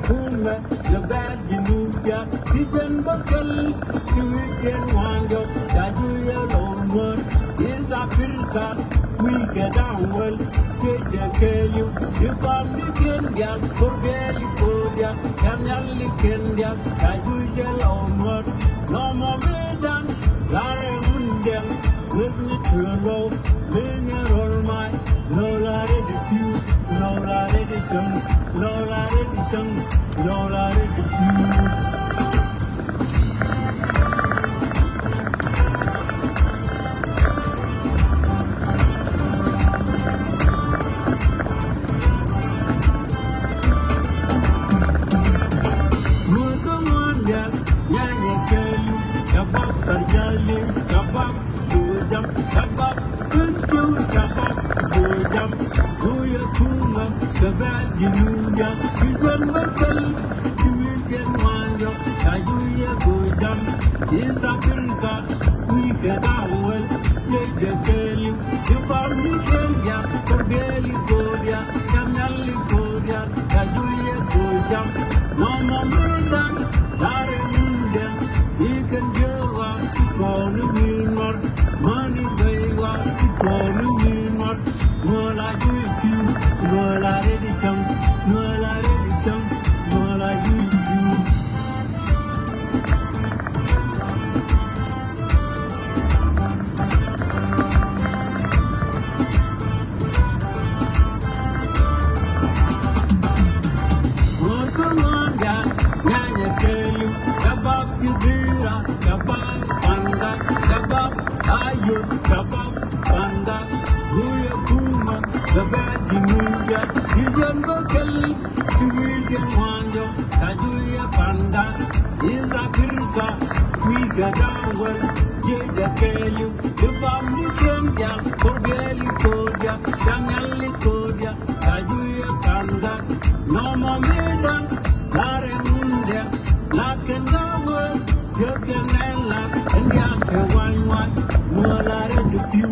kuma the bad you move ya pigeon buckle to weekend one go that you alone one is Africa we get down well get the you come you can get for belly podia can you can get that you alone one no more medan Larry Mundem with me to roll linear or my no lie the few no lie the song no lie the song no lie the few Yes, Africa, we get out well. Yeah, tell you about me, Kenya, for Belly Kodia, Kamali Kodia, Kajuya Kodia, no more than Larimundem. You can go out to call me more, money way out to call me more. More like you, more like the song, more like the song, more like you. The bad you move ya, you don't buckle, you will get one job, Kajuya Panda, is Africa, we got down well, yeah, tell you about me, Kenya, for Belly Kodia, Kamali Kodia, Kajuya Panda, no more medan, Larry Mundem, Lack and Gawel, Jokin and Lack, and Yanka Wine, more like the few,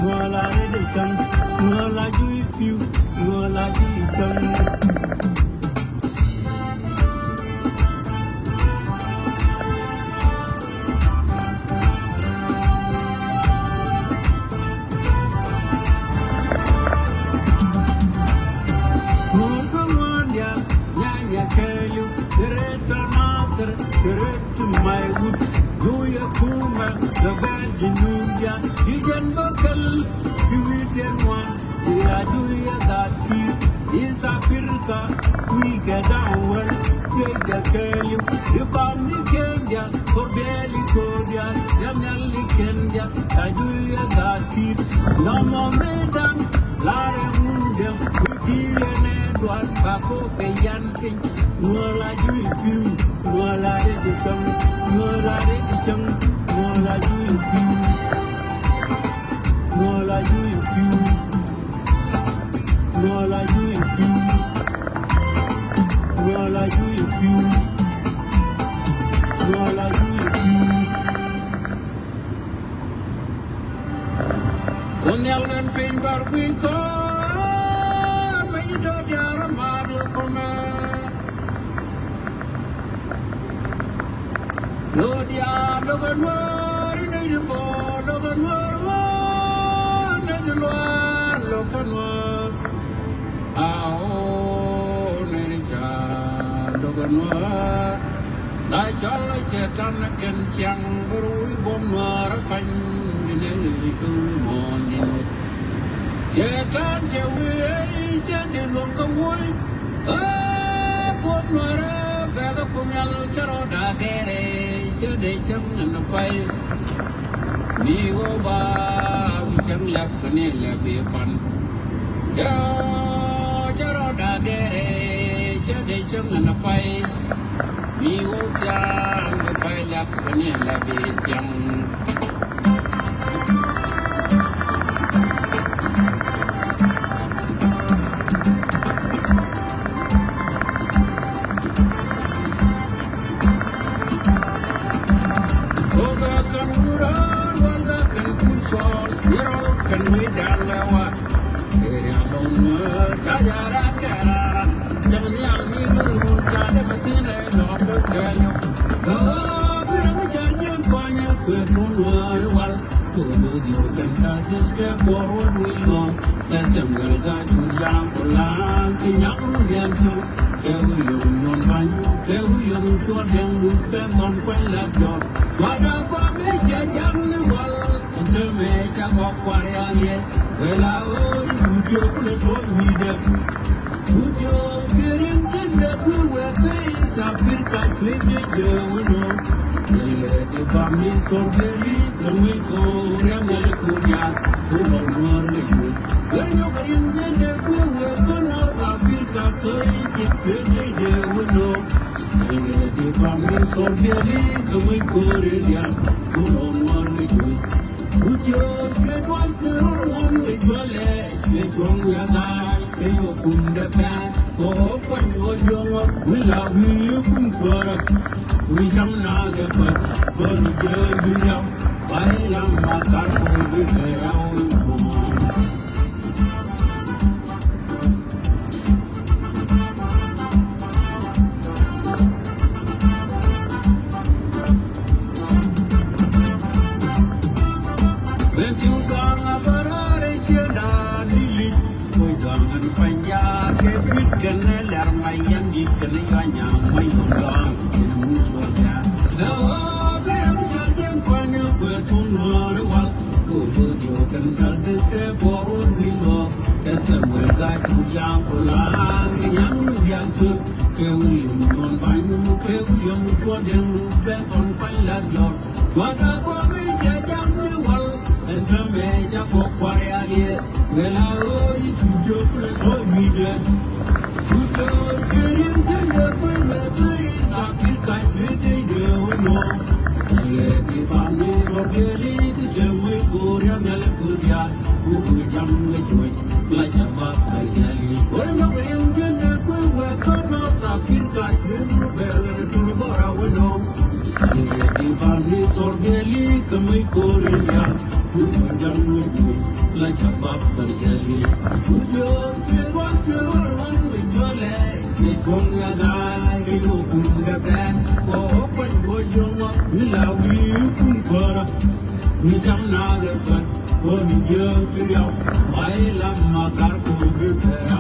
more like the sun. More like you, more like you. The bad you can buckle, you can one. Julia that is Africa, we get down well, get the curly, you come to Kenya, for Belly Kodia, Yamali Kenya, Julia that no more medan, Larry Mundem, William Edward, Paco Kayanking, more like you, more like the tongue, more like the tongue, more like you, more like you. More like you, more like you, more like you. Konyalan pain barbiko, may do yara maru koma. Do dia logan war, nay do logan war, nay do logan war. Noir, like Charlie Chetan can chang, but we bomb noir, a pine in the morning. Chetan, Jaway, Chetan, Lonka Woy, ah, bomb noir, bag of Pungal, Charoda, Gere, Chedation, and the pie. Me over, we shall lap Canela be upon. Yo, Charoda, Gere. They sung and a pie. We will sing the pile up when you love it young. Well, I owe you to your political. Ujo birin jenda buwe kisa pirka kwede jewuno Yele de bami somberi kami ko Riamele kunya Fulo mwari kwe Ganyo birin jenda buwe kono sa pirka kwede kwede jewuno Yele de bami somberi kami ko Riamele Fulo mwari kwe Ujo kedwan kiror wame jwale Kedwan yagai Keyo kunde pan, oh pan ojongo, we love you kumpara. We jam na ge pat, but we je biya. Baila makar ko be kerao ko. Bentiu gang abarare chela dili. Jangan panjang ke fit kena lar mayan di kena kanya mayan dong kena muncul ya. Oh, berang jangan panjang bertunur wal. Kujo kan terus ke forward window. Kesemua gaju yang pulang yang biasa ke ulium non panjang ke ulium kuat yang lupa ton panjang jor. Kuada kau menjajang wal. Ensemeja for Korea. Well, I owe you to your political media. To go getting the place, I feel kind of a no. Let the families of the elite, Jamaica, Korea, Malakuria, who would jump the joy like a baptized. Well, I'm going to the way, Konos, I feel kind of a to the bar, I know. Let the families of the elite, Korea, who would jump the joy like a baptized. Ujo, one with your leg, they come your guy, they open the band, oh, open what you want, we love you from Kora. We jam nugget, what did you do? I love my car, could be there.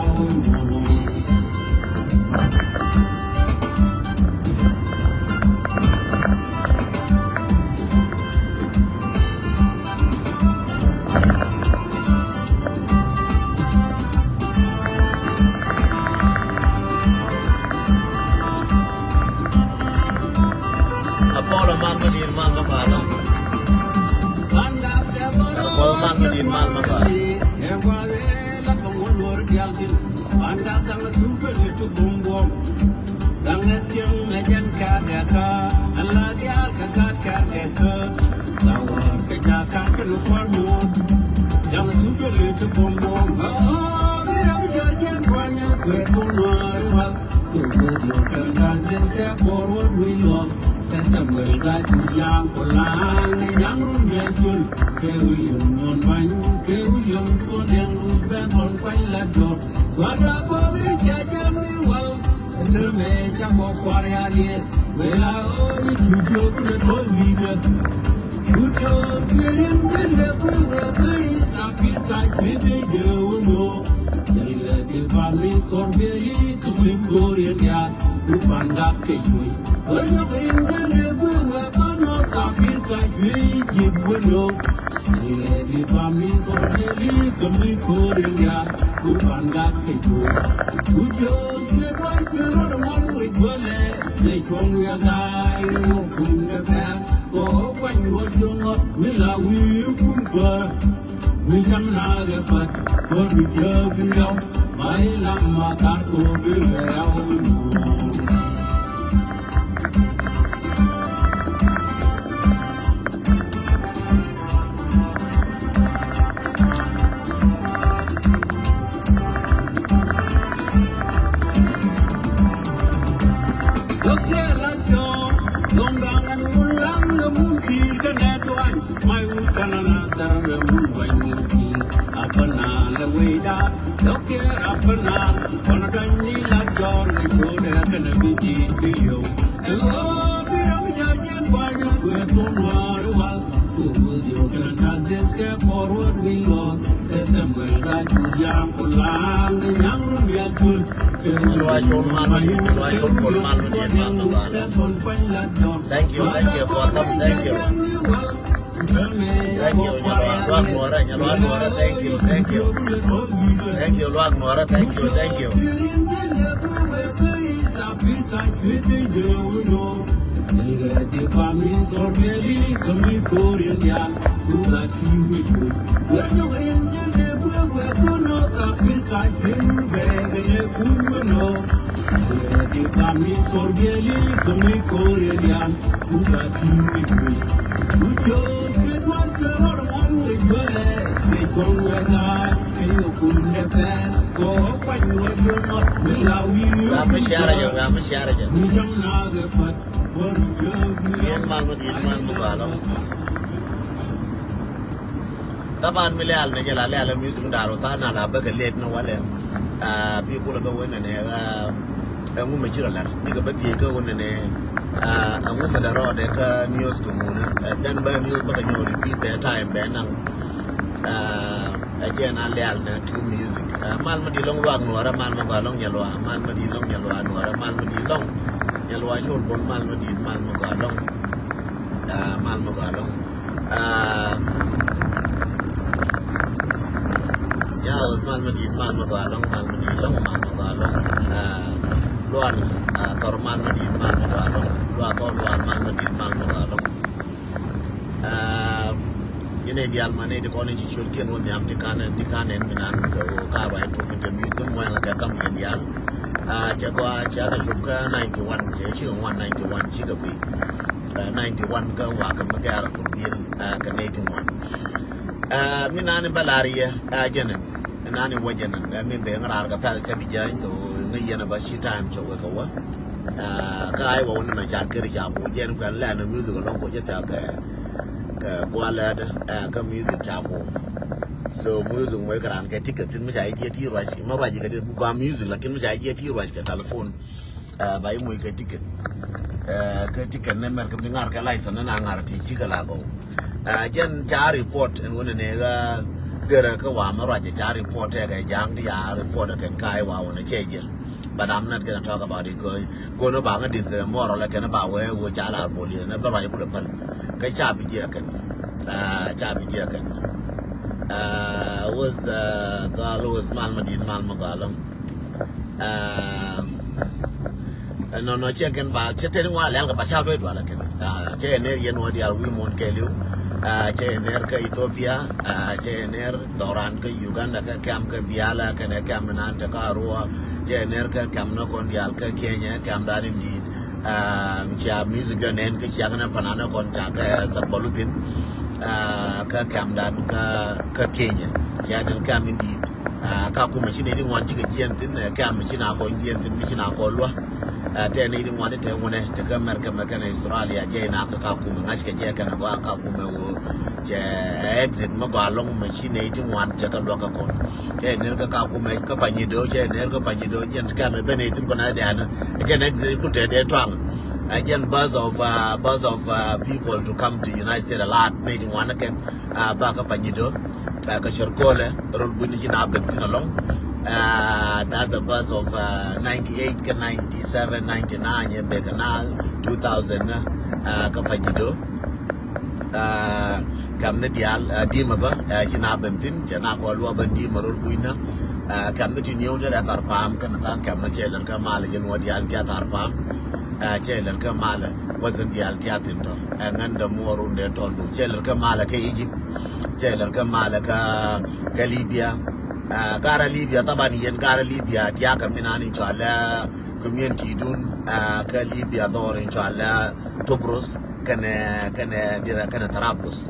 Don't care up and out, wanna die like your, you know, they're gonna be Thank you for them. Thank you. Thank you, Luak Nuara, thank you. Thank you, Luak Nuara, thank you. طبعا مليال نجلا على الميوزك دارو تانا لا بك ليت نو ولا بيقول بو وين انا انو مجرا لا ديك بتي كو وين انا انو مدارو دك نيوز كومونا دان با نيوز بك نيو ريبيت ذا تايم بينان again alial na to music mal madi long wag nuara mal ma long yalwa mal madi long yalwa nuara mal madi long yalwa jor bon mal madi mal ma long ya was mal madi long luar tor mal madi long luar tor luar mal madi long ini di Almanya di kono ci ciurken woni am di kanen minan ko ka ba to mi mi dum mo la gam indial ca go ca na shuka 91 je shi 191 shi ga bi 91 ga wa ga magara to bil ka ne tin won minan balariya janan nani wajanan min be ngara ga pa ta bi jan to ngi yana ba shi time cho ga wa ka ai wa woni na ja gari ja bo jen ko la na music lo ko je ta ka Kualad music chamo so music mo karan ke ticket tin mja idea ti rush ma raji ka ba music lakin mja idea ti rush ka telephone ba yi mo ka ticket ne mer ka ngar ka license na ngar ti ci ka lago jen ja report en wona ne ga gara ka wa ma raji ja report ga jang di ya report kan kai wa wona cheje but I'm not going to talk about it because go no bang this more like an about where we jala boli na ba raji pul ka chabi je kan was the was mal madin mal magalam no checken ba chetten wa la ba cha do la kan che ne yen wa dia wi mon kelu che ner ka Ethiopia che ner doran ka Uganda ka kam ka biala ka ne kam nan ta ka ruwa che ner ka kam no kon dial ka Kenya kam danim di cha music nen ka cha kana panana kon cha ka sabalutin ka kam dan ka Kenya cha dan kam di ka kuma shine din wan ciga jiyantin kam shi na ko jiyantin shi na ko lwa te ne din wan te wona te ka America makana Australia je na ka kuma ngashka je kana ba ka kuma wo je exit magalong machine din wan je ka lwa ka ko te ne ka kuma ka panyido je ne ka panyido je ka me benetin ko na dana again exit ku te de twang again buzz of people to come to United States a lot meeting one again ba ka panyido ka chorkole rol buni na bentin along that's the bus of 98 ka 97 99 ye be canal 2000 ka panyido kam ne dial dima ba jina bentin jana ko lo bandi marol buina kam ne tin yow da tarpam kan ta kam ne chelan ka mal gen wadial ta tarpam chelan ka mal wadan dial ta tinto nganda morun de tondo chelan ka mal ka Egypt chelan ka mal ka Libya gara Libya tabani yen gara Libya tiya ka minani inshallah community dun ka Libya dor inshallah Tobruk kana dira kana Trablus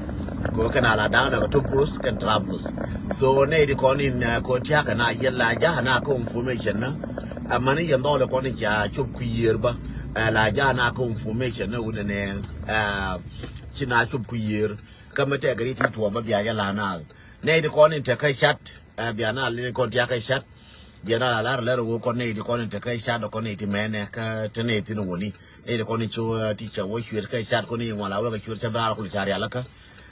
ko kana la da daga Tobruk kan Trablus so ne di konin ko tiya kana yalla jahana ko information na amma ne yanda da konin ya chub ku yerba la jahana ko information na wona ne kina chub ku yer kama ta gari ti to ba biya yalla na ne di konin ta kai shat biya na le ko tiya kai shat biya na la wo ko ne di konin ta kai shat ko ne ti mene ka tene ti no woni e di konin cho teacher wo shwer kai shat ko ne wala wa ka shwer ta bra ko chari alaka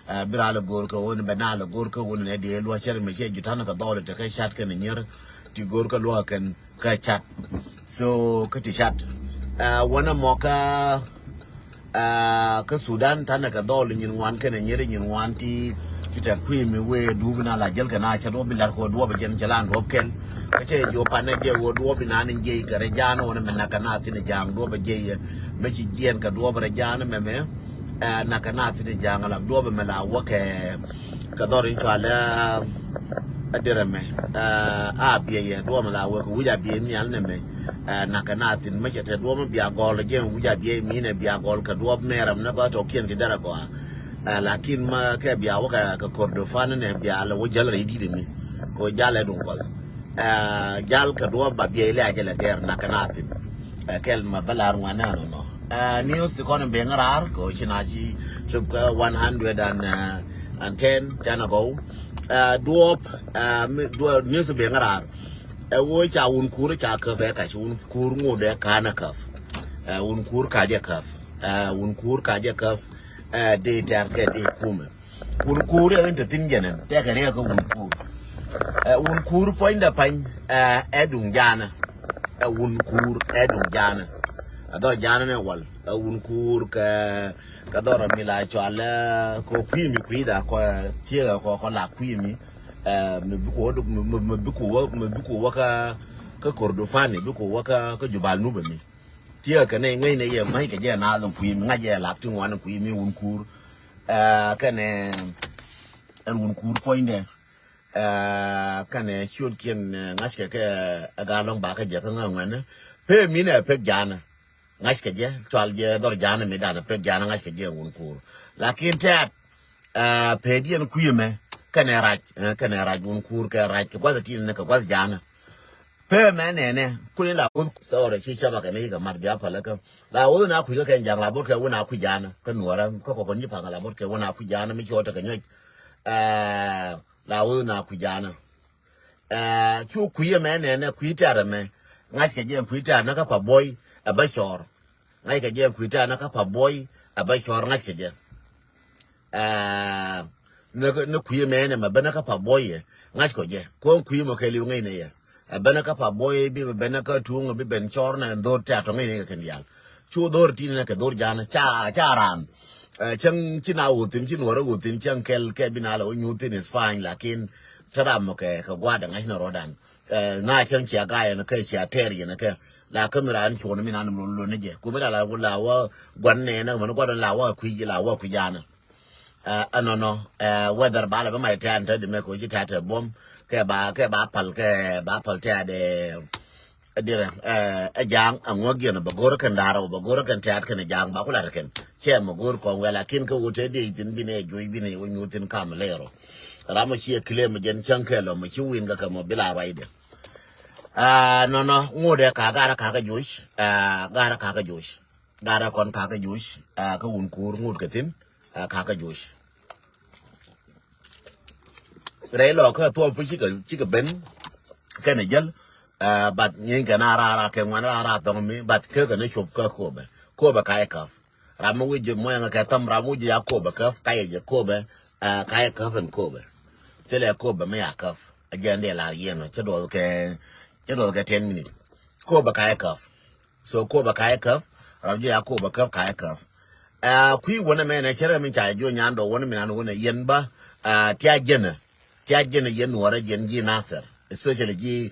bira la gor ka won bana la gor ka won ne de lo cher me che jutana ka dole te ka shat kan nyer ti gor ka lo kan ka chat so ka ti chat wana moka ka Sudan tana ka dole nyin wan kan nyer nyin wan ti ta kwi mi we du na la jel kana cha do bilar ko do ba jen jalan do kel ka che jo pa ne je wo do bi na ne je ka re jano wona men na kana ti ne jang do ba je me chi jen ka do ba re jano me na kana ti ne jang la do ba me la wa ke ka do rin cha la adere me bi ye do ma la wa ku ja bi ni al ne me na kana ti me che te do ma bi agol je ku ja bi mi ne bi agol ka do me ram na ba to kien ti dara ko lakin ma ke biya waka ka Kordofan ne biya la wajal re di mi ko jale dum ko jal ka do ba biya ile ajele ger na kanatin kel ma balar wana no news the kon be ngarar ko chinaji sub 110 tanago do news be ngarar wo cha un kur cha ka fe ka un kur ngode kana kaf un kur ka je kaf un kur ka je kaf de tar ke de kume un kur en te tingen te ka re ko un kur point da pan edung jana un kur edung jana ador jana ne wal un kur ka dor mi la chwala ko kwimi kwida ko tie ko la kwimi me bu ko waka ka Kordofan bu ko waka ka jubal nu be mi tia ka ne ngai ne ye mai ka je na don kwimi ngaje la tin wan kwimi un kur ka ne en un kur point de ka ne shod kien ngaske ka aga long ba ka je ka ngwan pe mi ne pe jana ngaske je twal je dor jana mi da pe jana ngaske je un kur lakin tat pe dien kwime ka ne raj un kur ka raj ka kwa tin ne ka kwa jana pe menene kule la sore shi chama ka ne ga mar bia pala ka la wo na ku ka njang la bor ka wo na ku jana ka nuara ko ni pa la bor ka wo na ku jana mi chota ka nyot la wo na ku jana chu ku ye menene ku itara me ngai ka je ku itara na ka pa boy aba shor ngai ka je ku itara na ka pa boy aba shor ngai ka je na ku ye menene ma bana ka pa boy ngai ko je ko ku ye mo ka li ngai ne ye bana ka pa boy bi bana ka tungo bi ben chor na do ta to ngai ka ndial chu dor tin na ka dor jana cha ran chang china utin chin wora utin chang kel ke binala o nyutin is fine lakin taram ke ka gwada ngai na rodan na chang chia ga na ka chia teri na ka la kamera an chu na mi na lo ne je ku bela la wa gwan ne na mo gwan la wa ku jana anono whether bala ba mai tan ta de me ko jita ta bom ke ba pal ta de dire jang angogi na bagor kan daro bagor kan ta kan jang ba kula kan che mo gor ko wala kin ko wote de tin bine joy bine wonyu tin kam lero rama chi klem jen chankelo mo chi win ga mo bila raide no ngode ka ga josh gara ka ga josh gara kon ka ga josh ka un kur ngud ka tin ka ga josh re lo ka to pu chi ka ben ka ne jel but nyen ka na ra ke ngwan ra to mi but ke ka ne shop ka ko ba ka ka ramu wi je mo nga ka tam ramu je ya ko ba ka je ko ba ka ka fen ko ba sele ko ba me ya ka agende la yeno che do ke 10 minutes ko ba ka ka so ko ba ka ka ramu ya ko ba ka ka kui wona me na chere min cha jo nyando wona mi na wona yen ba tia jena yen wara jen ji nasser especially ji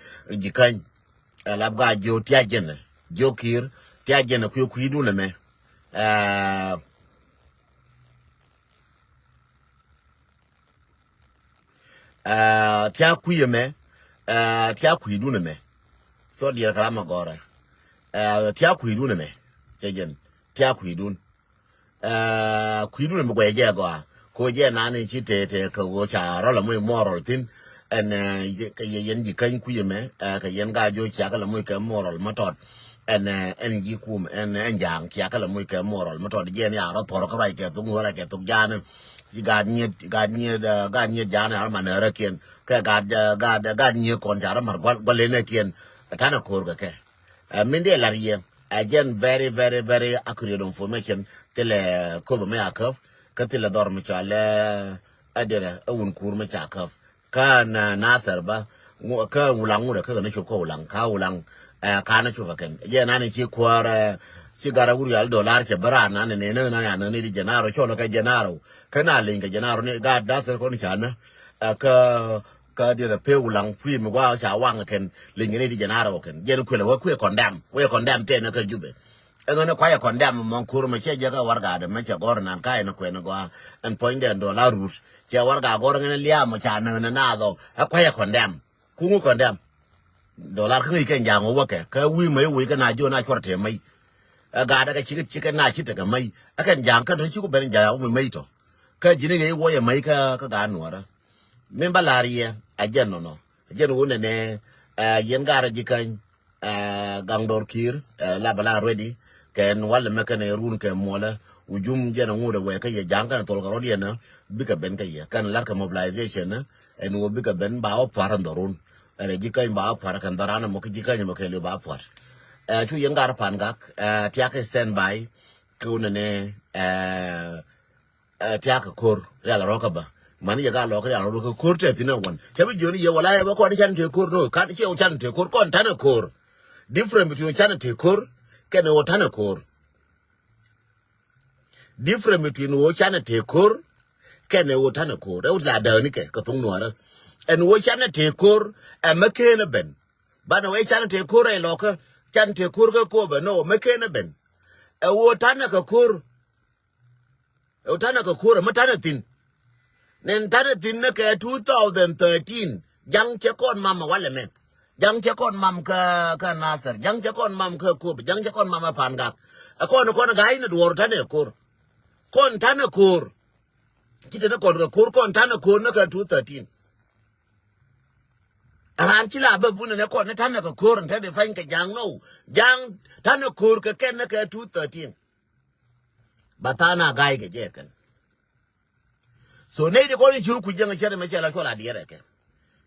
kan labga jo tia jena jo kir tia jena ku du na me tia ku ye me tia ku du na me so dia kala magora tia ku du na me jen tia ku du kuidu ne mgwe je go ko je na ne chite te ko go cha ro la mo moral tin en yen ji kan ku yeme ka yen ga jo cha ka la mo ka moral matot en ji kum en jang cha ka la mo ka moral matot je ne aro tor ka rai ke tu ngora ke tu jan ji ga nye jan ar man ra ken ka ga nye kon ja ra mar gwa le ne ken ta na ko ga ke min de la rie again very accurate information tele ko me akaf ka tila dor mi chale adere awun kur mi chakaf ka na nasar ba ka ulang ngure ka ne chu ko ulang ka ulang ka na chu baken je na ne chi kwara chi gara guri al dollar ke bara na ne na ya ne di janaro cholo ka janaro kana linga janaro ne ga da ser ko ni chana ka dia pe ulang pui mi wa cha wang ken linga ne di janaro ken je ku le wa ku condemn te na ka jube ngana kwa ya condemn mon kur ma che jaga warga da ma che gor nan kai na kwen go en point den dollar rus che warga gor ngana liam ma cha na do kwa ya condemn ku ngu condemn dollar khngi ken jang wa ke ka wi mai wi ka na jo na chor te mai ga da ka chi ka na chi ta ka mai akan jang ka do chi ku ben ja wi mai to ka jini ge wo ya mai ka ga nuara men balaria a jenno no jenno wona ne yen gara jikan gang dor kir la bala ready ken wala mekane run ke mola ujum jena ngure we ka ye janga tol garo diena bika ben ka ye kan lar ka mobilization en wo bika ben ba o parandorun re jika ba par kan darana mo jika ni mo ke le ba par tu yengar pan gak tiaka stand by kuna ne tiaka kor ya la roka ba mani ya ga lo ka ya lo ko kor te tina won chabi joni ye wala ya ba ko ni chan te kor no kan che o chan te kor kon tan kor different between chan te kor ken o tan kor different between o chan te kor ken o tan kor o la da ni ke ko tung no ra en wo chan te kor e make na ben bana we chan te kor e lo ka chan te kor ka ko ba no make na ben e wo tan ka kor o tan ka kor ma tan tin nen tan tin na ke 2013 jang che kon mama wala men jang che kon mam ka nasar jang che kon mam ka ko jang che kon mama pangak kon ga ina duor tan e kor kon tan kor kita na kon tan kor na ka 2013 ran chila ba buna ne kon tan ka kor tan de fain ka jang no jang tan kor ka ken na ka 2013 batana gai ke je kan so ne de ko ni chu ku jang chere me chala ko la diere ke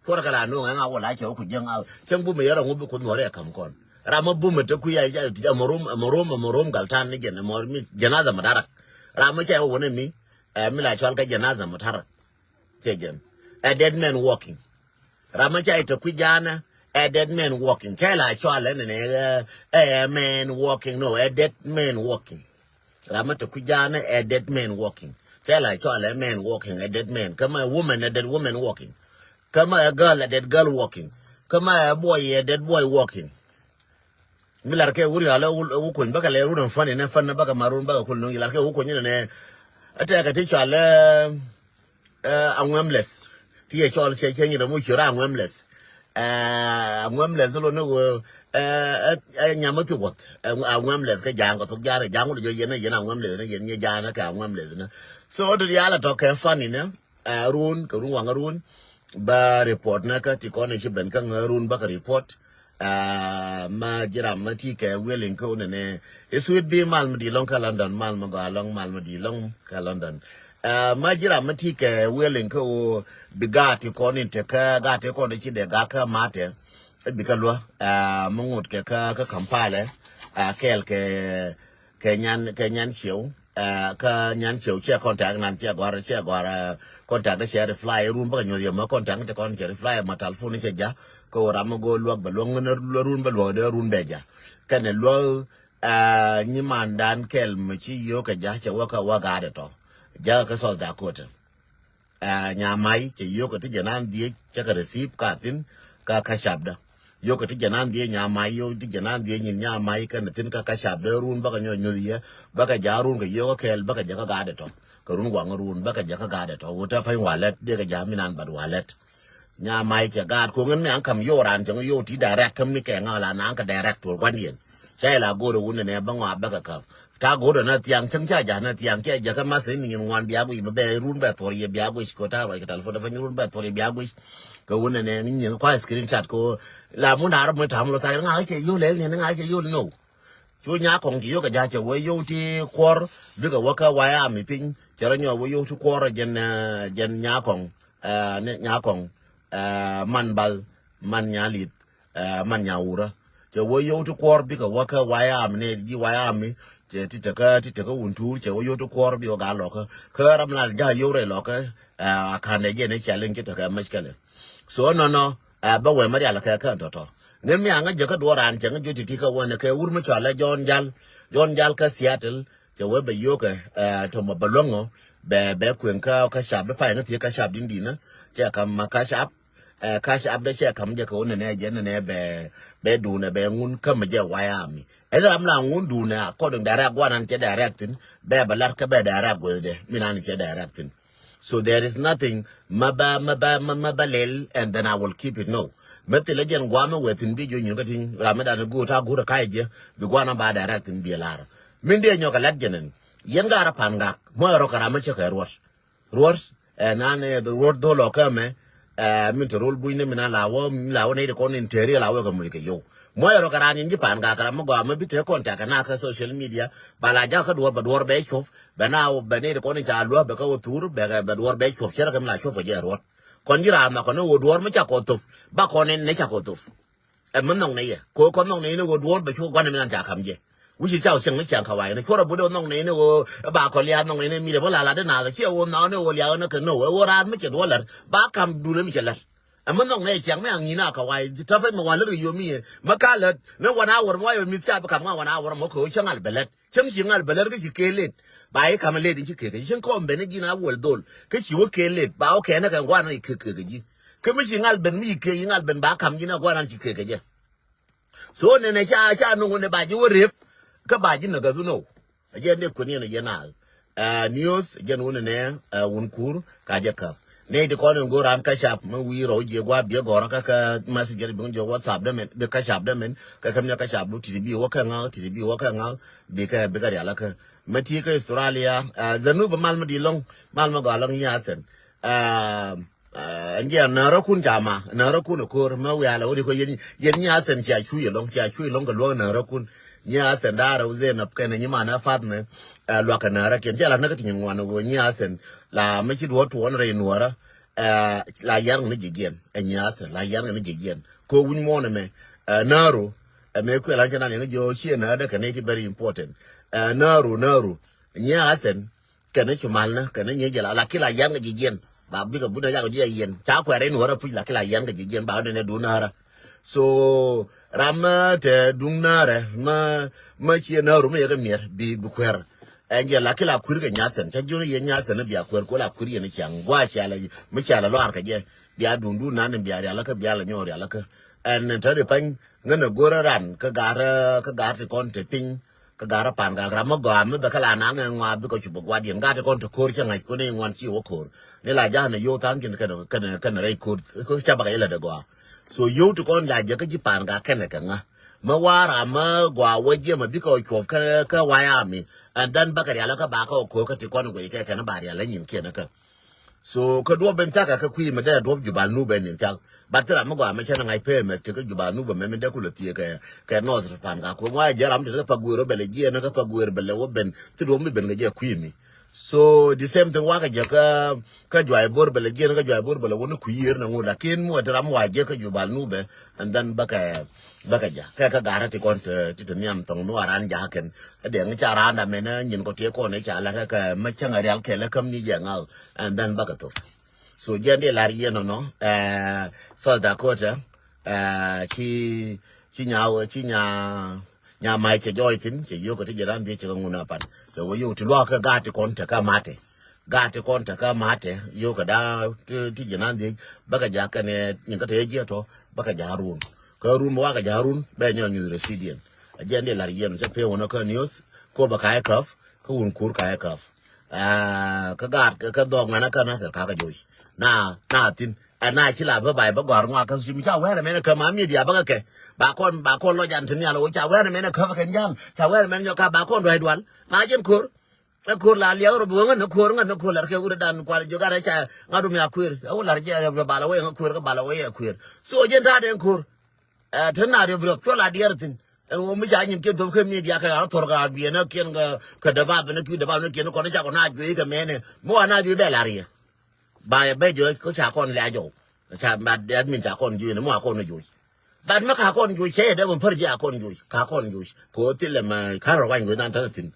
ko kala no nga wala che ku jang a chen bu me yara ngubi ko no re kam kon rama bu me te ku ya ja morom galtan ni gen mor mi janaza madara rama che wona mi mi la chwal ka janaza madara che gen a dead man walking rama che te ku jana a dead man walking che la chwal ne a man walking no a dead man walking rama te ku jana a dead man walking che la chwal a man walking a dead man kama a woman a dead woman walking kama a girl a dead girl walking kama a boy a dead boy walking milar ke wuri ala u ko baka le rudan fane ne fanna baka marun baka kullu milar ke u ko ne ata ka ti chala angwemless ti e chol che che ni da mu shira angwemless lo no nyamatu wat angwemless ka jango to jare jango jo yena angwemless ne yen jana ka angwemless ne so do yala to ke fani ne run ka run wanga run ba report na ka ti ko ne chi ben ka run baka report ma jira mati ke willing ko ne sweet be mal madi long ka London mal ma ga long mal madi long ka London ma jira mati ke willing ko bigati ko ni te ka gati ko ne chi de ga ka mate bikalo mungut ke ka Kampala kel ke nyan chiu ka nyan chiu che contact nan che gwara contact de share fly room ba nyo ma contact te kon che fly ma telephone che ja ko ram go luak ba long na run ba lo de run beja kan lo ni mandan kel mi chi yo ka ja che wa ga de to ja ka so da ko te nya mai che yo ka ti janan die che ka receive ka tin ka shabda yo ka ti janan die nya mai yo ti janan die nya mai ka tin ka shabda run ba ka nyo ye ba ka ja run ka yo kel ba ka ja ka ga de to ka run wa run ba ka ja ka ga de to wo ta fa walet de ka ja minan ba walet nya mai ke gad ko ngen an kam yo ran jang yo ti direct kam ni ke ngala na ka direct to kwan yen sai la go do wona ne ba ngwa ba ka ta go do na tiang chang cha ja na tiang ke ja ka ma se ni ngwan bia bu be run ba tor ye bia bu ko ta ba ka telefon fa ni run ba tor ye bia bu ko wona ne ni kwa screenshot ko la mu na ro mu tam lo sai nga che yo le ne nga che yo no chu nya kong ki yo ka ja che we yo ti kwor bi ka wa ka wa ya mi pin che ro nyo we yo tu kwor jen nya kong ne nya kong man bal man nyalit man nyaura che wo yo to kor bi ka waka waya am ne ji waya am che ti te ka un tour che wo yo to kor bi ga lo ka ram la ja yo re lo ka ka ne je ne challenge ke ta ka mashkale so no ba we ma ya la ka to ne mi anga je ka do ran che ngi ti ka wona ka ur ma chala jon jal ka Seattle che we be yo ka to ma balongo be kwen ka shab fa ne ti ka shab din dina che ka ma ka shab cash up da che kam je ko ne je ne be du ne be ngun kam je waya mi ele am la ngun du ne ko dong dara gwanan che directin be balar ka be dara gwede minan che directin so there is nothing mabalel and then I will keep it no mete le jen gwama wetin bi jo nyuga tin ramadan go ta go ka je bi gwana ba directin bi lara min de nyoka lat jenen yen gara panga mo ro karama che ka ruot nane the road do lo ka me min to rol buine mina lawo ne de kon interior lawo ga mo ke yo mo yaro karani nji pan ga kara mo ga ma bite contact na ka social media bala ja ka do ba dor be chof bana o bane de kon ta lo be ka o tur be ga dor be chof chera kam la chof je ro kon jira ma kon o dor mo cha ko to ba kon ne cha ko to mun nong ne ye ko kon nong ne o dor be chof gwan min ta kam je wuci chao cheng ne chang ka wai ne chora bu do nong ne o ba ko lia nong ne mi de bola la de na che o na ne o lia ne ke no o ran me che do la ba kam du le mi che la amma nong ne chang me ang ni na ka wai ta fa ma wa le yo mi ma ka le ne wa na wor mo yo mi cha ba kam wa na wor mo ko chang al belet chang chi ngal belet ke chi ke le ba e kam le di chi ke ke chen ko mbe ne gi na wol dol ke chi wo ke le ba o ke na ka wa na ke ji ke mi chi ngal ben mi ke ngal ben ba kam gi na wa na chi ke je so ne cha no ne ba ji wo rep ka ba jin ga zuno je ne ko ne yana news je no ne won kur ka je ka ne de ko ngo ran ka shap ma wi ro je gwa bi go ka messenger bi jo WhatsApp da men be ka shap da men ka kam ne ka shap lu ti bi wo ka nga bi ka ya la ka mati ka Australia zanu ba mal ma di long mal ma ga long nya sen nje na ra kun jama na ra kun ko ma wi ala wo ko yen nya sen cha chu ye long ga lo na ra kun nya sen dara uze na pkene nyima na fatne lwa kanara ken jala na katin ngwana go nya sen la mechi do to wonre nuara la yar ne jigen nya sen la yar ne jigen ko wun mo ne me naro me ku la jana ne jo chi na da kaneti very important naro nya sen kana chumal na kana nye jala la kila yar ne jigen ba bi ka buda ya go yen cha kwere nuara pu la kila yar ne jigen ba ne do nara so rama te dunare ma chi na ru me ga mier bi kwer anje la kila kur ga nyasen ta joni ye nyasen bi akwer ko la kur ye ne chang gwa cha la mi cha la lo ar ka je bi adundu na ne bi ari ala ka bi ala nyori ala ka en ta de pan ngana gora ran ka gar te kon te pin ka gara pan ga rama ga me ba kala na ngwa bi ko chu gwa di ga te kon te kor cha ngai ko ne ngwan chi wo kor ne la ja ne yo tan kin ka re kor ko cha ba ga ila de gwa so you to kon la je ka ji pan ga ken ka nga ma wara ma gwa waje ma bi ko chof ka waya mi and then bakari ala ka ba ko ka ti kon go ke na ba ya la nyin ke na ka so ka do ben ta ka kwi ma da do ju ba nu ben ni ta batara ma gwa ma cha na ngai pe me te ka ju ba nu ba me da ku lo ti ka no z pan ga ko wa je ram de pa guro bele je na ka pa guro bele wo ben ti do mi ben ga je kwi mi so the same thing waka je ka jwa bor bele je ka jwa bor bele wonu ku yer na ngoda ken mo dara mo waje ka jubal nube and then baka ja ka gara ti kon ti niam tong no aran ja ken de ngi chara na me na nyin ko te ko ne cha la ka ma changa real ke la kam ni je ngal and then baka to so je de la rie no so Dakota chi nya mai che joy tin che yo ko ti jaran de che nguna pan che wo yo ti lo ka ga ti kon ta ka mate yo ka da ti jaran de baka ja ka ne nyin ka te je to baka ja run ka run wa ka ja run be nyo nyu resident a je ne la yen che pe wono ka news ko baka ai kaf ka un kur ka ai kaf ka ga ka dog na ka na sa ka joy na tin na chila ba bai ba gor ngwa ka su mi cha wera me na ka ma mi dia ba ke ba kon lo jan tin ya lo cha wera me na ka ka jam cha wera me nyo ka ba kon do ai dwal ma jem kur la liya ro bu ngana kur la ke ura dan kwal jo gara cha ngadu mi akwir o la je ba la we ngakur ka ba la we akwir so je nda den kur tan na ro bro to la dier tin o mi cha nyin ke do ke mi dia ka tor ga bi na ken ga ka da ba na ki da ba na ken ko na cha ko na ju ka me ne mo na ju be la ri ba be jo ko cha kon la jo cha ba admin cha kon ju ne mo kon ju bad ma ka kon ju che de bon perja kon ju ka kon ju ko tile ma ka ro wan go nan tan tin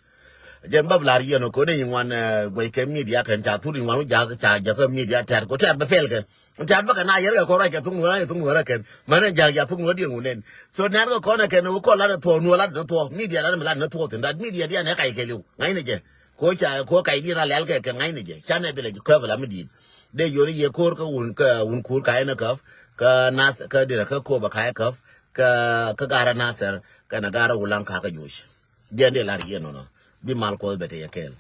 jen bab la riyo no ko ne wan go ke media kan cha turin wan ja ka media tar ko tar ba fel kan tar ba kana yer ko ra ke tung ra kan man ja tung ro di ngunen so nan ko na ken ko la to no la to media la la to tin da media dia ne kai ke lu ngai ne je ko cha ko kai di na lel ke ngai ne je cha ne bele ko la mi di de yori ye ko un kur kai na ka nas ka dira ka ko ba kai ka gara nasar ka na gara ulan ka josh de la riyo no bi mal ko bete yakel